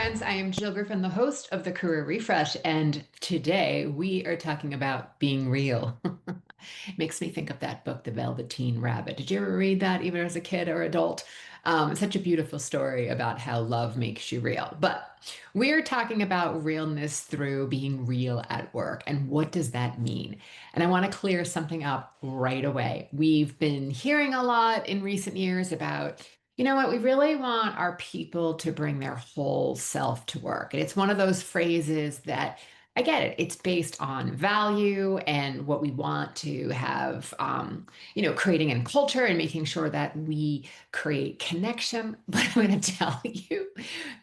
friends. I am Jill Griffin, the host of the Career Refresh, and today we are talking about being real. It makes me think of that book, The Velveteen Rabbit. Did you ever read that, even as a kid or adult? It's such a beautiful story about how love makes you real. But we're talking about realness through being real at work. And what does that mean? And I want to clear something up right away. We've been hearing a lot in recent years about we really want our people to bring their whole self to work. And it's one of those phrases that I get it. It's based on value and what we want to have, creating in culture and making sure that we create connection. But I'm going to tell you,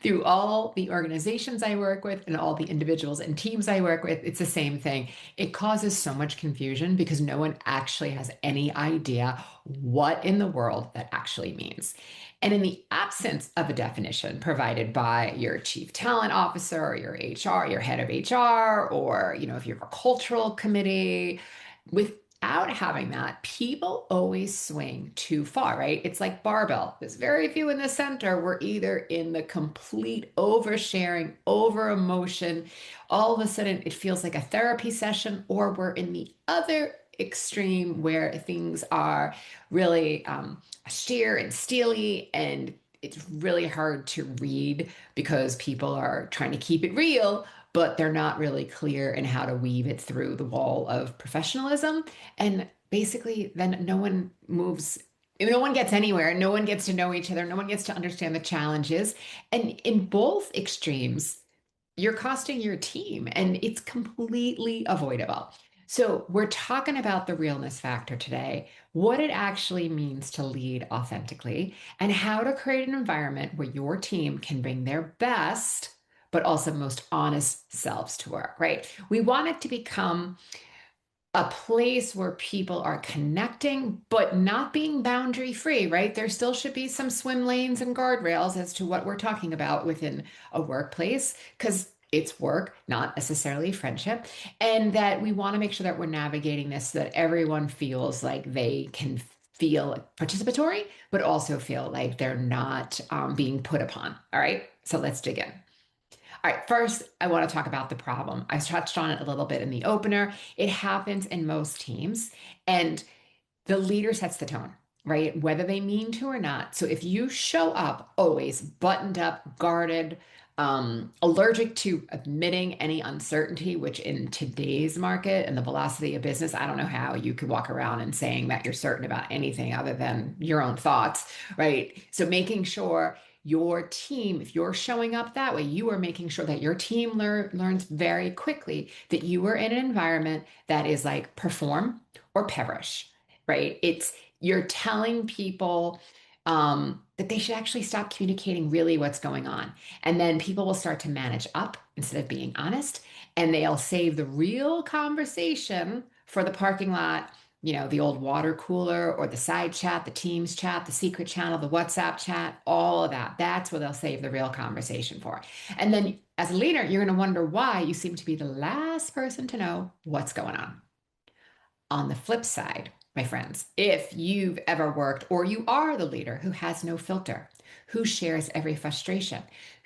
through all the organizations I work with and all the individuals and teams I work with, it's the same thing. It causes so much confusion because no one actually has any idea what in the world that actually means. And in the absence of a definition provided by your chief talent officer or your HR, your head of HR, or if you have a cultural committee, without having that, people always swing too far, right? It's like barbell. There's very few in the center. We're either in the complete oversharing, over emotion. All of a sudden, it feels like a therapy session, or we're in the other extreme where things are really sheer and steely, and it's really hard to read because people are trying to keep it real, but they're not really clear in how to weave it through the wall of professionalism. And basically, then no one moves. No one gets anywhere. No one gets to know each other. No one gets to understand the challenges. And in both extremes, you're costing your team and it's completely avoidable. So, we're talking about the realness factor today, what it actually means to lead authentically, and how to create an environment where your team can bring their best, but also most honest selves to work, right? We want it to become a place where people are connecting, but not being boundary free, right? There still should be some swim lanes and guardrails as to what we're talking about within a workplace, because it's work, not necessarily friendship. And that we want to make sure that we're navigating this so that everyone feels like they can feel participatory, but also feel like they're not being put upon. All right. So let's dig in. All right, first, I want to talk about the problem. I touched on it a little bit in the opener. It happens in most teams, and the leader sets the tone, right? Whether they mean to or not. So if you show up always buttoned up, guarded, allergic to admitting any uncertainty, which in today's market and the velocity of business, I don't know how you could walk around and saying that you're certain about anything other than your own thoughts, right? So making sure your team, if you're showing up that way, you are making sure that your team learns very quickly that you are in an environment that is like perform or perish, right? It's you're telling people that they should actually stop communicating really what's going on. And then people will start to manage up instead of being honest. And they'll save the real conversation for the parking lot, the old water cooler or the side chat, the Teams chat, the secret channel, the WhatsApp chat, all of that. That's what they'll save the real conversation for. And then as a leader, you're going to wonder why you seem to be the last person to know what's going on. On the flip side, my friends, if you've ever worked or you are the leader who has no filter, who shares every frustration,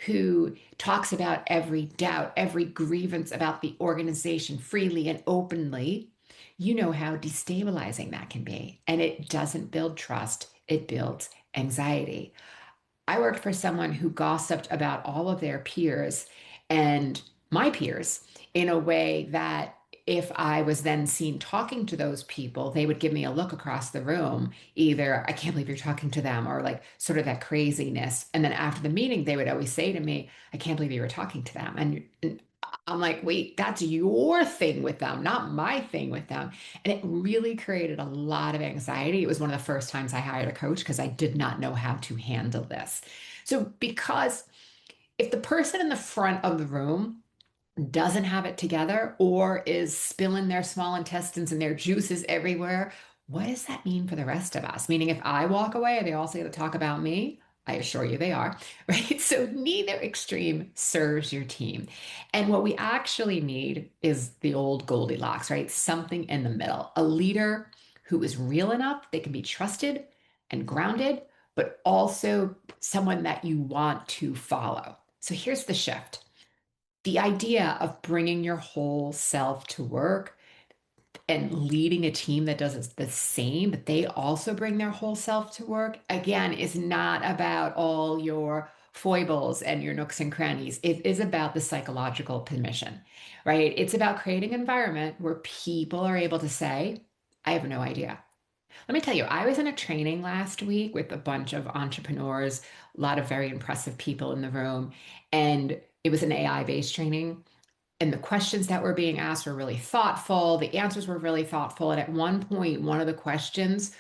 who talks about every doubt, every grievance about the organization freely and openly, you know how destabilizing that can be. And it doesn't build trust, it builds anxiety. I worked for someone who gossiped about all of their peers and my peers in a way that if I was then seen talking to those people, they would give me a look across the room, either, I can't believe you're talking to them, or like sort of that craziness. And then after the meeting, they would always say to me, I can't believe you were talking to them. And I'm like, wait, that's your thing with them, not my thing with them. And it really created a lot of anxiety. It was one of the first times I hired a coach because I did not know how to handle this. So, because if the person in the front of the room doesn't have it together or is spilling their small intestines and their juices everywhere, what does that mean for the rest of us? Meaning, if I walk away, are they also going to talk about me? I assure you they are, right? So neither extreme serves your team. And what we actually need is the old Goldilocks, right? Something in the middle, a leader who is real enough, they can be trusted and grounded, but also someone that you want to follow. So here's the shift. The idea of bringing your whole self to work and leading a team that does the same, that they also bring their whole self to work, again, is not about all your foibles and your nooks and crannies. It is about the psychological permission, right? It's about creating an environment where people are able to say, I have no idea. Let me tell you, I was in a training last week with a bunch of entrepreneurs, a lot of very impressive people in the room, and it was an AI-based training. And the questions that were being asked were really thoughtful. The answers were really thoughtful. And at one point, one of the questions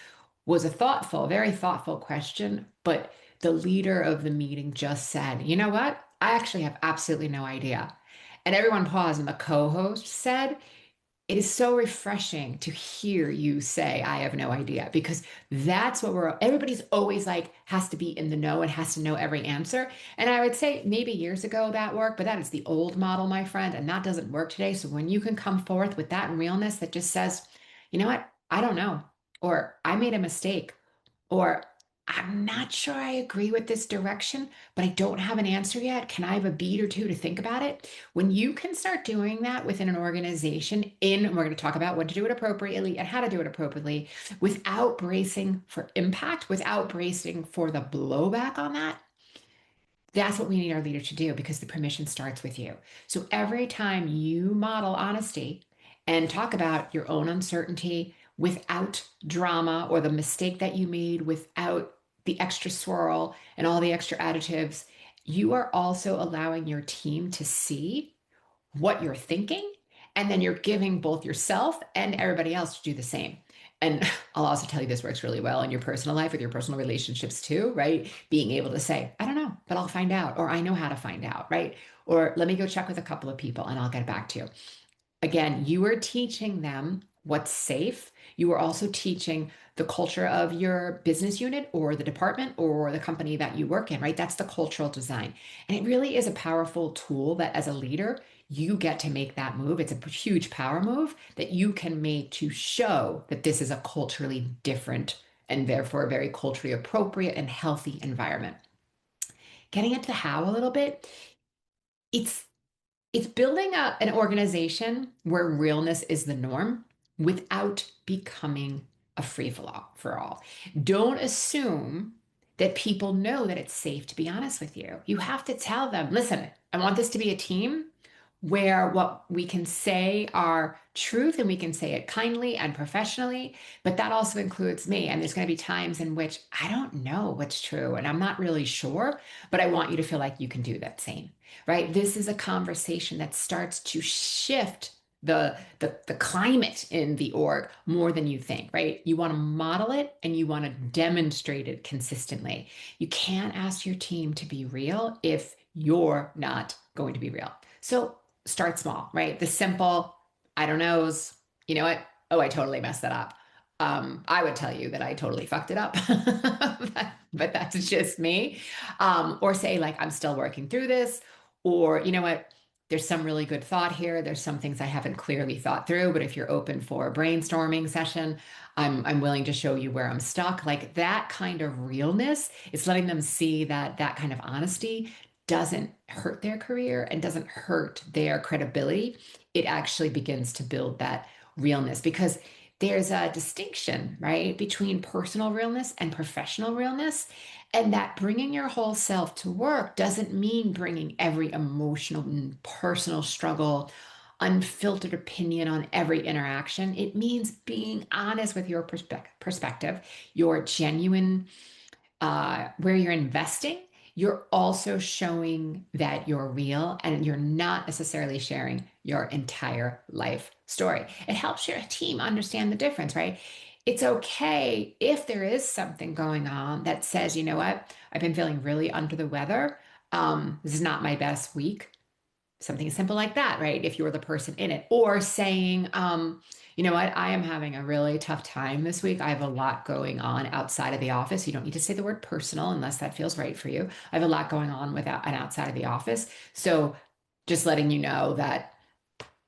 was a thoughtful, very thoughtful question. But the leader of the meeting just said, you know what? I actually have absolutely no idea. And everyone paused, and the co host said, it is so refreshing to hear you say, I have no idea, because that's what everybody's always like, has to be in the know and has to know every answer. And I would say maybe years ago that worked, but that is the old model, my friend, and that doesn't work today. So when you can come forth with that realness that just says, you know what, I don't know, or I made a mistake, or I'm not sure I agree with this direction, but I don't have an answer yet. Can I have a beat or two to think about it? When you can start doing that within an organization, we're going to talk about when to do it appropriately and how to do it appropriately without bracing for impact, without bracing for the blowback on that. That's what we need our leader to do because the permission starts with you. So every time you model honesty and talk about your own uncertainty without drama or the mistake that you made without the extra swirl and all the extra additives, you are also allowing your team to see what you're thinking. And then you're giving both yourself and everybody else to do the same. And I'll also tell you this works really well in your personal life with your personal relationships too, right? Being able to say, I don't know, but I'll find out, or I know how to find out, right? Or let me go check with a couple of people and I'll get back to you. Again, you are teaching them what's safe. You are also teaching the culture of your business unit or the department or the company that you work in, right? That's the cultural design. And it really is a powerful tool that as a leader, you get to make that move. It's a huge power move that you can make to show that this is a culturally different and therefore a very culturally appropriate and healthy environment. Getting into how a little bit, it's it's building an organization where realness is the norm without becoming a free for all. Don't assume that people know that it's safe to be honest with you. You have to tell them, listen, I want this to be a team where what we can say are truth and we can say it kindly and professionally, but that also includes me. And there's going to be times in which I don't know what's true and I'm not really sure, but I want you to feel like you can do that same, right? This is a conversation that starts to shift the climate in the org more than you think, right? You want to model it and you want to demonstrate it consistently. You can't ask your team to be real if you're not going to be real. So start small, right? The simple, I don't knows, you know what? Oh, I totally messed that up. I would tell you that I totally fucked it up, but that's just me. Or say like, I'm still working through this, or you know what? There's some really good thought here. There's some things I haven't clearly thought through, but if you're open for a brainstorming session, I'm willing to show you where I'm stuck. Like that kind of realness is letting them see that that kind of honesty doesn't hurt their career and doesn't hurt their credibility. It actually begins to build that realness because there's a distinction, right, between personal realness and professional realness. And that bringing your whole self to work doesn't mean bringing every emotional and personal struggle, unfiltered opinion on every interaction. It means being honest with your perspective, your genuine where you're investing, you're also showing that you're real and you're not necessarily sharing your entire life story. It helps your team understand the difference, right? It's okay if there is something going on that says, you know what, I've been feeling really under the weather. This is not my best week. Something simple like that, right? If you're the person in it, or saying, you know what, I am having a really tough time this week. I have a lot going on outside of the office. You don't need to say the word personal unless that feels right for you. I have a lot going on without and outside of the office. So just letting you know that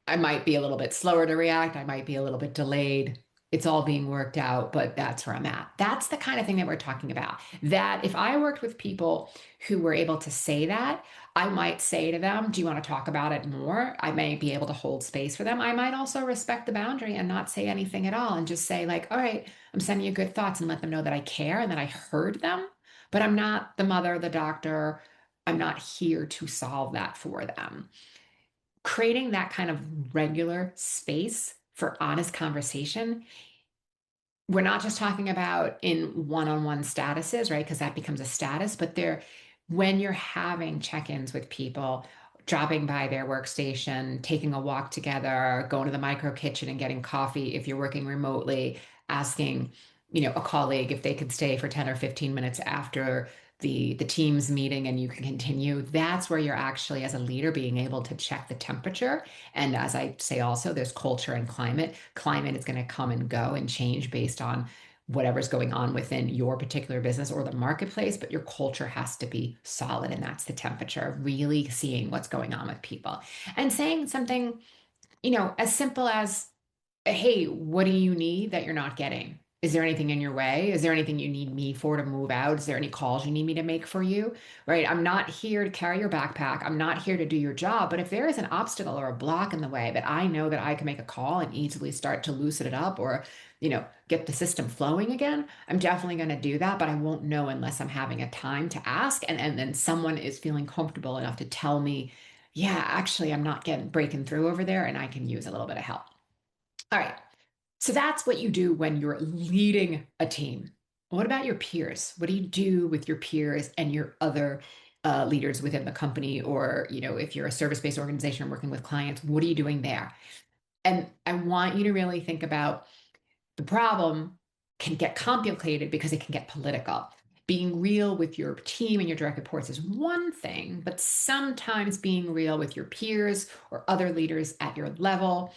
I might be a little bit slower to react. I might be a little bit delayed. it's all being worked out, but that's where I'm at. That's the kind of thing that we're talking about. That if I worked with people who were able to say that, I might say to them, do you want to talk about it more? I may be able to hold space for them. I might also respect the boundary and not say anything at all and just say, like, all right, I'm sending you good thoughts and let them know that I care and that I heard them, but I'm not the mother, the doctor. I'm not here to solve that for them. Creating that kind of regular space for honest conversation, we're not just talking about in one-on-one statuses, right? Because that becomes a status, but there, when you're having check-ins with people, dropping by their workstation, taking a walk together, going to the micro kitchen and getting coffee if you're working remotely, asking, a colleague if they could stay for 10 or 15 minutes after the team's meeting and you can continue. That's where you're actually, as a leader, being able to check the temperature. And as I say, also, there's culture and climate. Climate is going to come and go and change based on whatever's going on within your particular business or the marketplace, but your culture has to be solid. And that's the temperature, really seeing what's going on with people and saying something, as simple as, hey, what do you need that you're not getting? Is there anything in your way? Is there anything you need me for to move out? Is there any calls you need me to make for you? Right? I'm not here to carry your backpack. I'm not here to do your job. But if there is an obstacle or a block in the way that I know that I can make a call and easily start to loosen it up or, get the system flowing again, I'm definitely going to do that. But I won't know unless I'm having a time to ask and then someone is feeling comfortable enough to tell me, yeah, actually, I'm not getting breaking through over there and I can use a little bit of help. All right. So that's what you do when you're leading a team. What about your peers? What do you do with your peers and your other leaders within the company? Or, if you're a service-based organization working with clients, what are you doing there? And I want you to really think about the problem can get complicated because it can get political. Being real with your team and your direct reports is one thing, but sometimes being real with your peers or other leaders at your level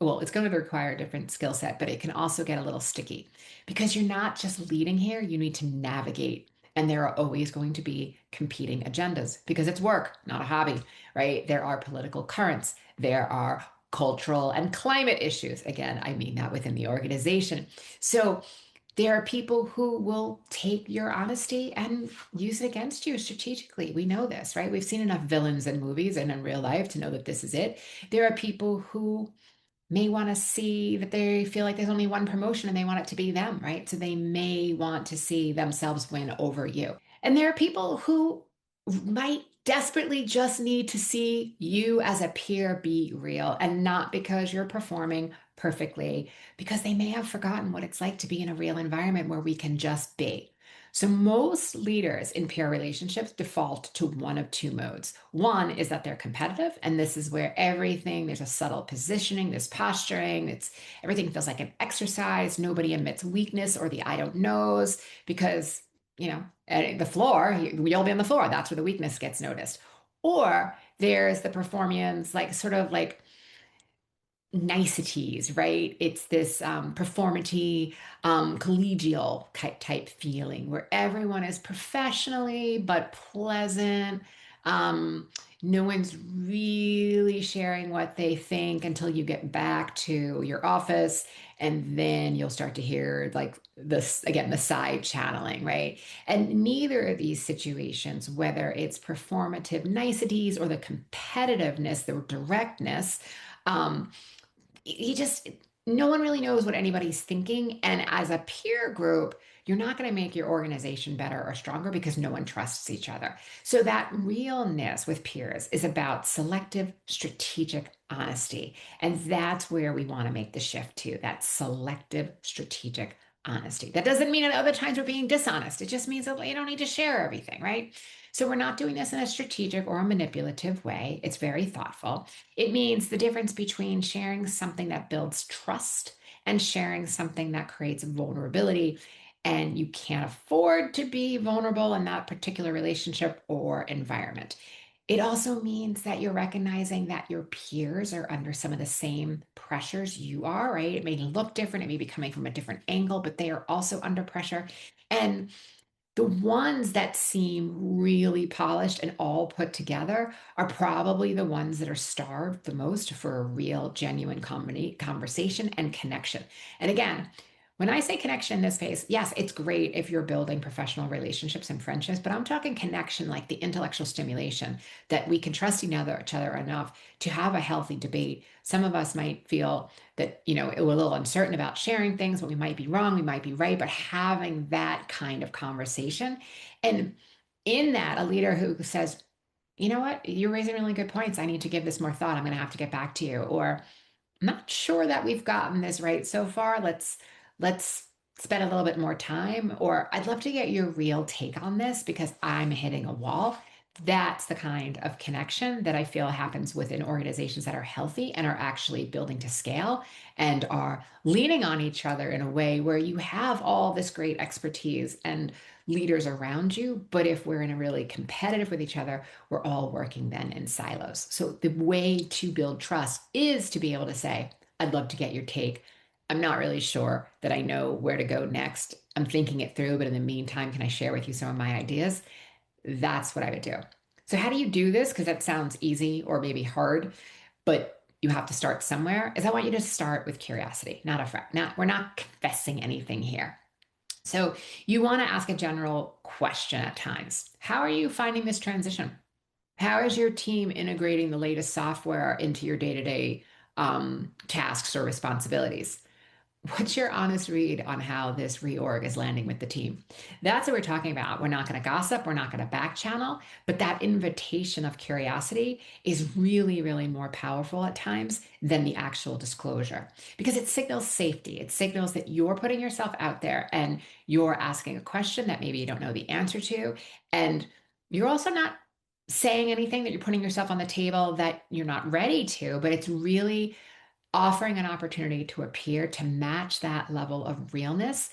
well, it's going to require a different skill set, but it can also get a little sticky because you're not just leading here, you need to navigate. And there are always going to be competing agendas because it's work, not a hobby, right? There are political currents. There are cultural and climate issues. Again, I mean that within the organization. So there are people who will take your honesty and use it against you strategically. We know this, right? We've seen enough villains in movies and in real life to know that this is it. There are people who may want to see that they feel like there's only one promotion and they want it to be them, right? So they may want to see themselves win over you. And there are people who might desperately just need to see you as a peer be real and not because you're performing perfectly, because they may have forgotten what it's like to be in a real environment where we can just be. So, most leaders in peer relationships default to one of two modes. One is that they're competitive, and this is where there's a subtle positioning, there's posturing, everything feels like an exercise. Nobody admits weakness or the I don't knows because at the floor, we all be on the floor. That's where the weakness gets noticed. Or there's the performance, like sort of like niceties, right? It's this performity, collegial type feeling where everyone is professionally but pleasant. Um, no one's really sharing what they think until you get back to your office, and then you'll start to hear like this again, the side channeling, right? And neither of these situations, whether it's performative niceties or the competitiveness, the directness, um, he just no one really knows what anybody's thinking, and as a peer group you're not going to make your organization better or stronger because no one trusts each other. So that realness with peers is about selective strategic honesty, and that's where we want to make the shift to that selective strategic honesty. That doesn't mean at other times we're being dishonest. It just means that you don't need to share everything, right? So we're not doing this in a strategic or a manipulative way. It's very thoughtful. It means the difference between sharing something that builds trust and sharing something that creates vulnerability. And you can't afford to be vulnerable in that particular relationship or environment. It also means that you're recognizing that your peers are under some of the same pressures you are, right? It may look different, it may be coming from a different angle, but they are also under pressure. And The ones that seem really polished and all put together are probably the ones that are starved the most for a real, genuine conversation and connection. And again, when I say connection in this space, yes, it's great if you're building professional relationships and friendships, but I'm talking connection like the intellectual stimulation that we can trust each other enough to have a healthy debate. Some of us might feel that, we're a little uncertain about sharing things, but we might be wrong, we might be right, but having that kind of conversation. And in that, a leader who says, you know what, you're raising really good points. I need to give this more thought. I'm going to have to get back to you. Or not sure that we've gotten this right so far. Let's spend a little bit more time, or I'd love to get your real take on this because I'm hitting a wall. That's the kind of connection that I feel happens within organizations that are healthy and are actually building to scale and are leaning on each other in a way where you have all this great expertise and leaders around you. But if we're in a really competitive with each other, we're all working then in silos. So the way to build trust is to be able to say, I'd love to get your take. I'm not really sure that I know where to go next. I'm thinking it through, but in the meantime, can I share with you some of my ideas? That's what I would do. So, how do you do this? Because that sounds easy or maybe hard, but you have to start somewhere. Is I want you to start with curiosity, not a fret. Not we're not confessing anything here. So you want to ask a general question at times. How are you finding this transition? How is your team integrating the latest software into your day-to-day tasks or responsibilities? What's your honest read on how this reorg is landing with the team? That's what we're talking about. We're not going to gossip. We're not going to back channel, but that invitation of curiosity is really, really more powerful at times than the actual disclosure because it signals safety. It signals that you're putting yourself out there and you're asking a question that maybe you don't know the answer to. And you're also not saying anything that you're putting yourself on the table that you're not ready to, but it's really offering an opportunity to appear to match that level of realness.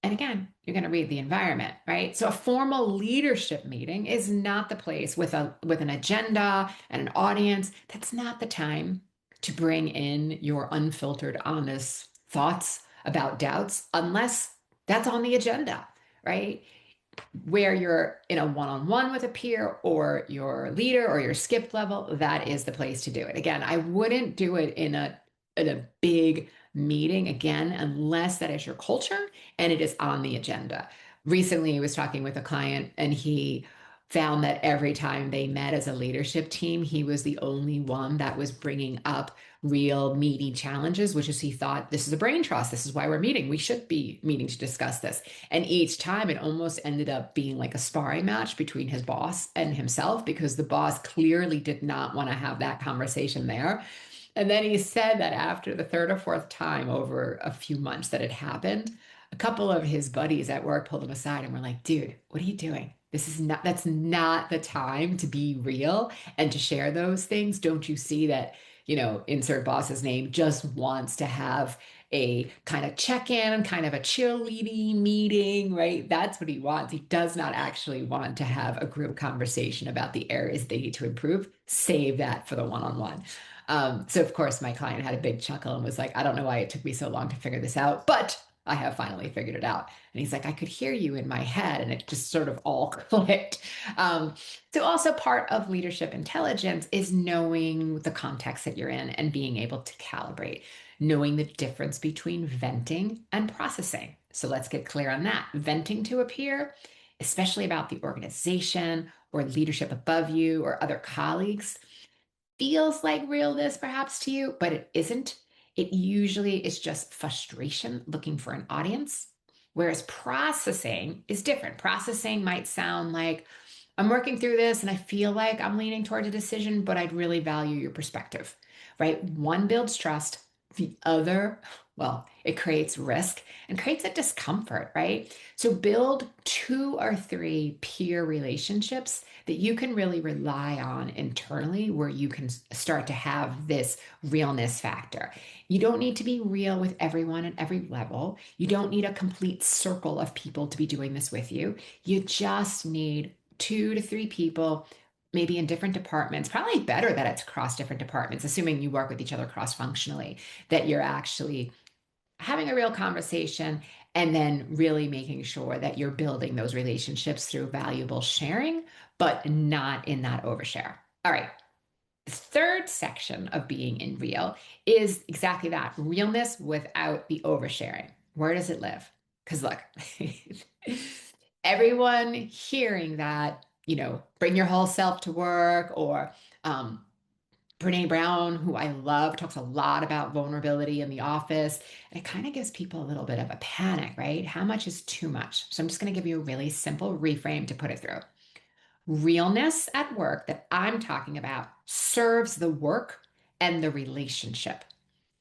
And again, you're going to read the environment, right? So a formal leadership meeting is not the place with an agenda and an audience. That's not the time to bring in your unfiltered, honest thoughts about doubts unless that's on the agenda, right? Where you're in a one-on-one with a peer or your leader or your skip level, that is the place to do it. Again, I wouldn't do it in a big meeting again, unless that is your culture and it is on the agenda. Recently, I was talking with a client and he found that every time they met as a leadership team, he was the only one that was bringing up real meaty challenges, which is he thought this is a brain trust. This is why we're meeting. We should be meeting to discuss this. And each time it almost ended up being like a sparring match between his boss and himself because the boss clearly did not want to have that conversation there. And then he said that after the third or fourth time over a few months that it happened, a couple of his buddies at work pulled him aside and were like, dude, what are you doing? That's not the time to be real and to share those things. Don't you see that, insert boss's name just wants to have a kind of check-in, kind of a cheerleading meeting, right? That's what he wants. He does not actually want to have a group conversation about the areas they need to improve. Save that for the one-on-one. So of course my client had a big chuckle and was like, I don't know why it took me so long to figure this out, but I have finally figured it out. And he's like, I could hear you in my head. And it just sort of all clicked. Um, so also part of leadership intelligence is knowing the context that you're in and being able to calibrate, knowing the difference between venting and processing. So let's get clear on that. Venting to a peer, especially about the organization or leadership above you or other colleagues, feels like realness perhaps to you, but it isn't. It usually is just frustration looking for an audience. Whereas processing is different. Processing might sound like, I'm working through this and I feel like I'm leaning towards a decision, but I'd really value your perspective, right? One builds trust, the other, well, it creates risk and creates a discomfort, right? So build 2 or 3 peer relationships that you can really rely on internally where you can start to have this realness factor. You don't need to be real with everyone at every level. You don't need a complete circle of people to be doing this with you. You just need 2 to 3 people, maybe in different departments. Probably better that it's across different departments, assuming you work with each other cross functionally, that you're actually having a real conversation And then really making sure that you're building those relationships through valuable sharing, but not in that overshare. All right. The third section of being in real is exactly that, realness without the oversharing. Where does it live? Because look, everyone hearing that, bring your whole self to work, or um, Brene Brown, who I love, talks a lot about vulnerability in the office. And it kind of gives people a little bit of a panic, right? How much is too much? So I'm just going to give you a really simple reframe to put it through. Realness at work that I'm talking about serves the work and the relationship.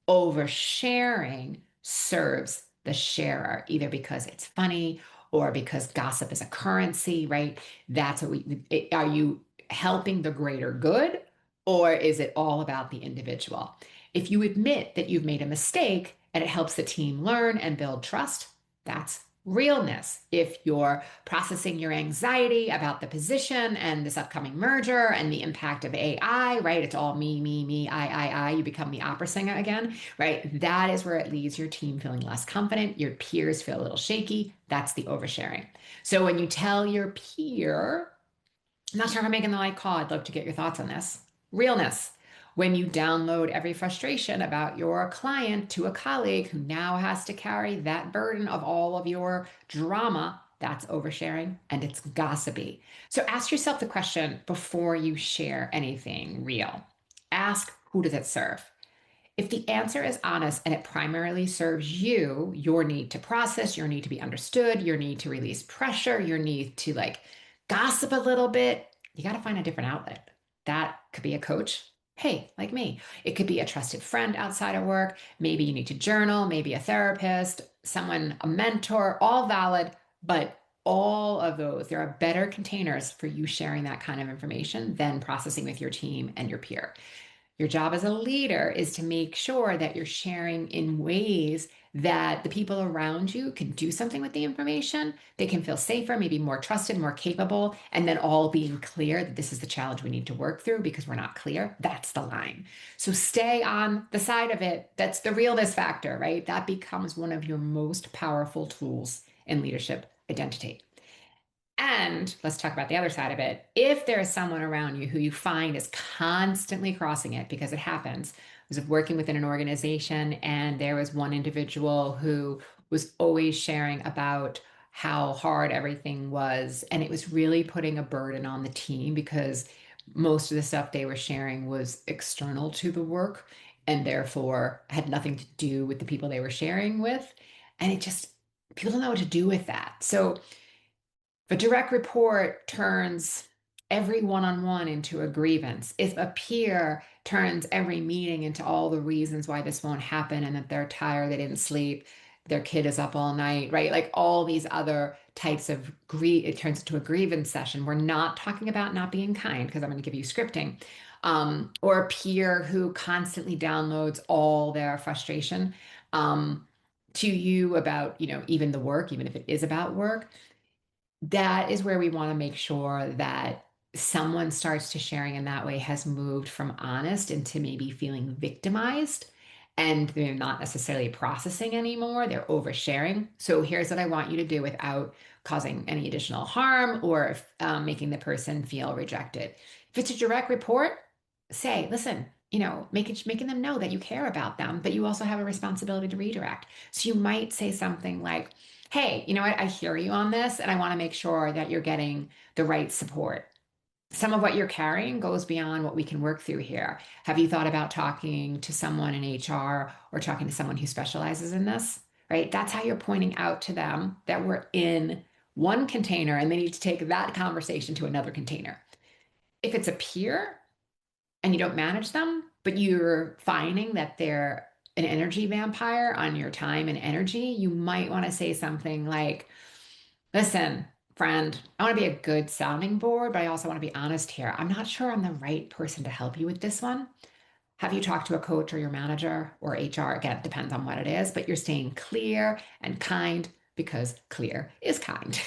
Oversharing serves the sharer, either because it's funny or because gossip is a currency, right? That's what are you helping the greater good, or is it all about the individual? If you admit that you've made a mistake and it helps the team learn and build trust, that's realness. If you're processing your anxiety about the position and this upcoming merger and the impact of AI, right? It's all me, I. You become the opera singer again, right? That is where it leaves your team feeling less confident. Your peers feel a little shaky. That's the oversharing. So when you tell your peer, I'm not sure if I'm making the right call. I'd love to get your thoughts on this. Realness. When you download every frustration about your client to a colleague who now has to carry that burden of all of your drama, that's oversharing and it's gossipy. So ask yourself the question before you share anything real. Ask, who does it serve? If the answer is honest and it primarily serves you, your need to process, your need to be understood, your need to release pressure, your need to gossip a little bit, you got to find a different outlet. That could be a coach. Hey, like me. It could be a trusted friend outside of work. Maybe you need to journal, maybe a therapist, someone, a mentor, all valid, but all of those, there are better containers for you sharing that kind of information than processing with your team and your peer. Your job as a leader is to make sure that you're sharing in ways that the people around you can do something with the information. They can feel safer, maybe more trusted, more capable, and then all being clear that this is the challenge we need to work through because we're not clear. That's the line. So stay on the side of it. That's the realness factor, right? That becomes one of your most powerful tools in leadership identity. And let's talk about the other side of it. If there is someone around you who you find is constantly crossing it, because it happens, I was working within an organization and there was one individual who was always sharing about how hard everything was. And it was really putting a burden on the team because most of the stuff they were sharing was external to the work and therefore had nothing to do with the people they were sharing with. And it just, people don't know what to do with that. So, a direct report turns every one-on-one into a grievance. If a peer turns every meeting into all the reasons why this won't happen and that they're tired, they didn't sleep, their kid is up all night, right? Like all these other types of it turns into a grievance session. We're not talking about not being kind because I'm going to give you scripting. Or a peer who constantly downloads all their frustration to you about, even the work, even if it is about work. That is where we want to make sure that someone starts to sharing in that way has moved from honest into maybe feeling victimized and they're not necessarily processing anymore. They're oversharing. So here's what I want you to do without causing any additional harm or making the person feel rejected. If it's a direct report, say, listen, making them know that you care about them, but you also have a responsibility to redirect. So you might say something like, hey, you know what? I hear you on this, and I want to make sure that you're getting the right support. Some of what you're carrying goes beyond what we can work through here. Have you thought about talking to someone in HR or talking to someone who specializes in this? Right? That's how you're pointing out to them that we're in one container and they need to take that conversation to another container. If it's a peer, and you don't manage them, but you're finding that they're an energy vampire on your time and energy, you might want to say something like, listen, friend, I want to be a good sounding board, but I also want to be honest here. I'm not sure I'm the right person to help you with this one. Have you talked to a coach or your manager or HR? Again, it depends on what it is, but you're staying clear and kind because clear is kind.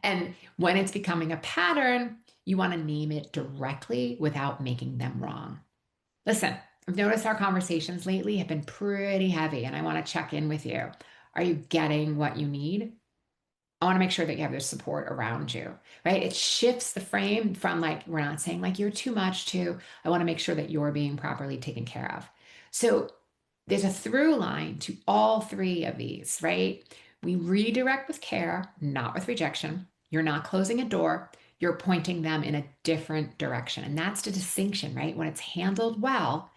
And when it's becoming a pattern, you want to name it directly without making them wrong. Listen, I've noticed our conversations lately have been pretty heavy and I want to check in with you. Are you getting what you need? I want to make sure that you have the support around you, right? It shifts the frame from like, we're not saying like you're too much to, I want to make sure that you're being properly taken care of. So there's a through line to all three of these, right? We redirect with care, not with rejection. You're not closing a door, you're pointing them in a different direction. And that's the distinction, right? When it's handled well,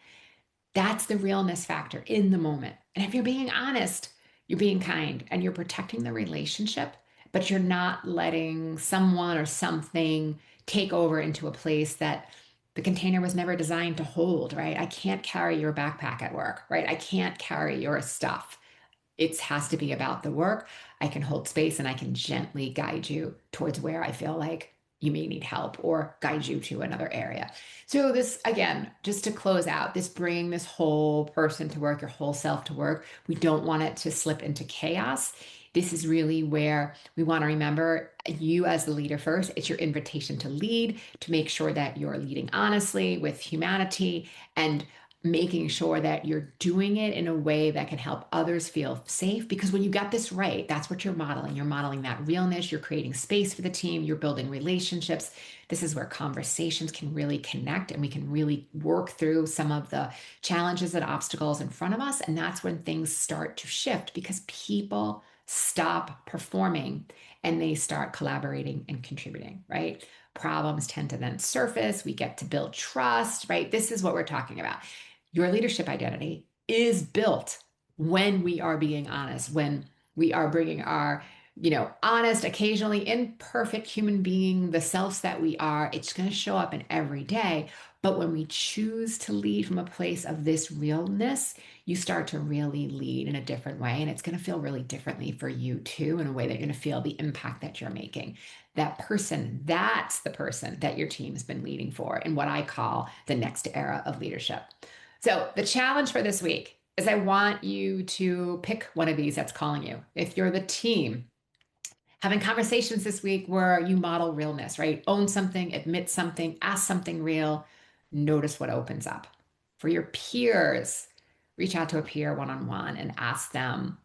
that's the realness factor in the moment. And if you're being honest, you're being kind and you're protecting the relationship, but you're not letting someone or something take over into a place that the container was never designed to hold, right? I can't carry your backpack at work, right? I can't carry your stuff. It has to be about the work. I can hold space and I can gently guide you towards where I feel like you may need help or guide you to another area. So, this again, just to close out, this bringing this whole person to work, your whole self to work, we don't want it to slip into chaos. This is really where we want to remember you as the leader first. It's your invitation to lead, to make sure that you're leading honestly with humanity and making sure that you're doing it in a way that can help others feel safe. Because when you got this right, that's what you're modeling. You're modeling that realness, you're creating space for the team, you're building relationships. This is where conversations can really connect and we can really work through some of the challenges and obstacles in front of us. And that's when things start to shift because people stop performing and they start collaborating and contributing, right? Problems tend to then surface. We get to build trust, right? This is what we're talking about. Your leadership identity is built when we are being honest, when we are bringing our, honest, occasionally imperfect human being, the selves that we are. It's going to show up in every day. But when we choose to lead from a place of this realness, you start to really lead in a different way. And it's going to feel really differently for you too, in a way that you're going to feel the impact that you're making. That person, that's the person that your team has been leading for in what I call the next era of leadership. So, the challenge for this week is I want you to pick one of these that's calling you. If you're the team, having conversations this week where you model realness, right? Own something, admit something, ask something real, notice what opens up. For your peers, reach out to a peer one on one and ask them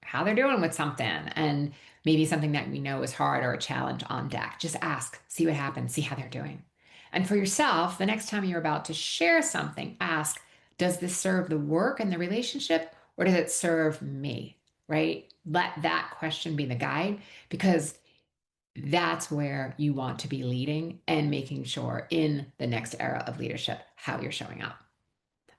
how they're doing with something and maybe something that we know is hard or a challenge on deck. Just ask, see what happens, see how they're doing. And for yourself, the next time you're about to share something, ask, does this serve the work and the relationship or does it serve me? Right? Let that question be the guide because that's where you want to be leading and making sure in the next era of leadership how you're showing up.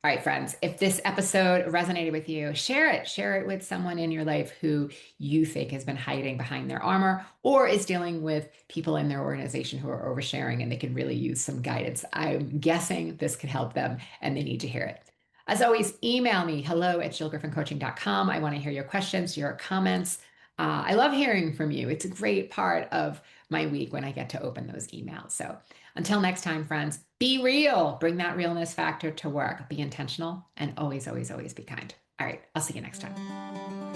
All right, friends, if this episode resonated with you, share it. Share it with someone in your life who you think has been hiding behind their armor or is dealing with people in their organization who are oversharing and they could really use some guidance. I'm guessing this could help them and they need to hear it. As always, email me hello@jillgriffincoaching.com. I want to hear your questions, your comments. I love hearing from you. It's a great part of my week when I get to open those emails. So until next time, friends, be real. Bring that realness factor to work. Be intentional and always, always, always be kind. All right. I'll see you next time.